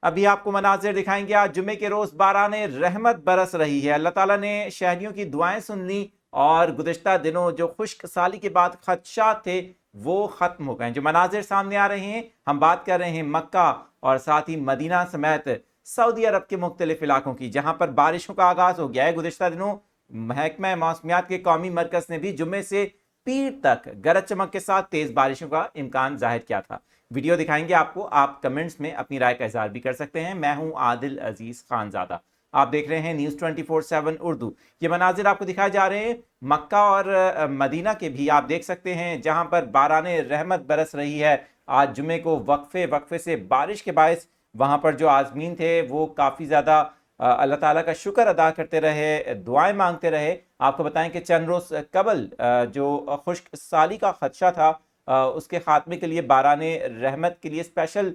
ابھی آپ کو مناظر دکھائیں گے. آج جمعے کے روز باران رحمت برس رہی ہے. اللہ تعالیٰ نے شہریوں کی دعائیں سن لی اور گزشتہ دنوں جو خشک سالی کے بعد خدشات تھے وہ ختم ہو گئے. جو مناظر سامنے آ رہے ہیں ہم بات کر رہے ہیں مکہ اور ساتھ ہی مدینہ سمیت سعودی عرب کے مختلف علاقوں کی، جہاں پر بارشوں کا آغاز ہو گیا ہے. گزشتہ دنوں محکمہ موسمیات کے قومی مرکز نے بھی جمعے سے پیر تک گرج چمک کے ساتھ تیز بارشوں کا امکان ظاہر کیا تھا. ویڈیو دکھائیں گے آپ کو، آپ کمنٹس میں اپنی رائے کا اظہار بھی کر سکتے ہیں. میں ہوں عادل عزیز خانزادہ، آپ دیکھ رہے ہیں نیوز 24/7 اردو. یہ مناظر آپ کو دکھائے جا رہے ہیں مکہ اور مدینہ کے بھی، آپ دیکھ سکتے ہیں جہاں پر باران رحمت برس رہی ہے. آج جمعے کو وقفے سے بارش کے باعث وہاں پر جو عازمین تھے وہ کافی زیادہ اللہ تعالیٰ کا شکر ادا کرتے رہے، دعائیں مانگتے رہے. آپ کو بتائیں کہ چند روز قبل جو خشک سالی کا خدشہ تھا اس کے خاتمے کے لیے باران رحمت کے لیے اسپیشل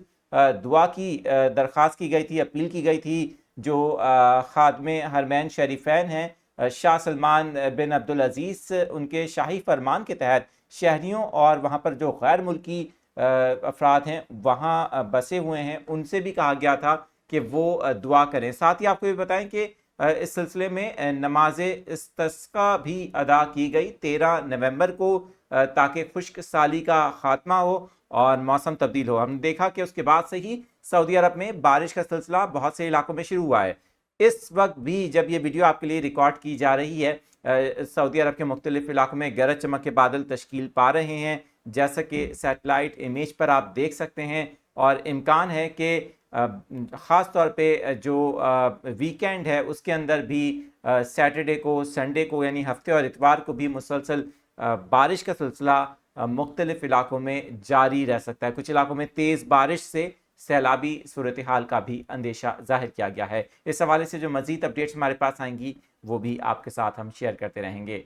دعا کی درخواست کی گئی تھی، اپیل کی گئی تھی. جو خادم حرمین شریفین ہیں شاہ سلمان بن عبدالعزیز، ان کے شاہی فرمان کے تحت شہریوں اور وہاں پر جو غیر ملکی افراد ہیں وہاں بسے ہوئے ہیں ان سے بھی کہا گیا تھا کہ وہ دعا کریں. ساتھ ہی آپ کو یہ بتائیں کہ اس سلسلے میں نماز استسقاء بھی ادا کی گئی 13 نومبر کو تاکہ خشک سالی کا خاتمہ ہو اور موسم تبدیل ہو. ہم نے دیکھا کہ اس کے بعد سے ہی سعودی عرب میں بارش کا سلسلہ بہت سے علاقوں میں شروع ہوا ہے. اس وقت بھی جب یہ ویڈیو آپ کے لیے ریکارڈ کی جا رہی ہے سعودی عرب کے مختلف علاقوں میں گرج چمک کے بادل تشکیل پا رہے ہیں، جیسا کہ سیٹلائٹ امیج پر آپ دیکھ سکتے ہیں. اور امکان ہے کہ خاص طور پہ جو ویکینڈ ہے اس کے اندر بھی سیٹرڈے کو، سنڈے کو یعنی ہفتے اور اتوار کو بھی مسلسل بارش کا سلسلہ مختلف علاقوں میں جاری رہ سکتا ہے. کچھ علاقوں میں تیز بارش سے سیلابی صورتحال کا بھی اندیشہ ظاہر کیا گیا ہے. اس حوالے سے جو مزید اپڈیٹس ہمارے پاس آئیں گی وہ بھی آپ کے ساتھ ہم شیئر کرتے رہیں گے.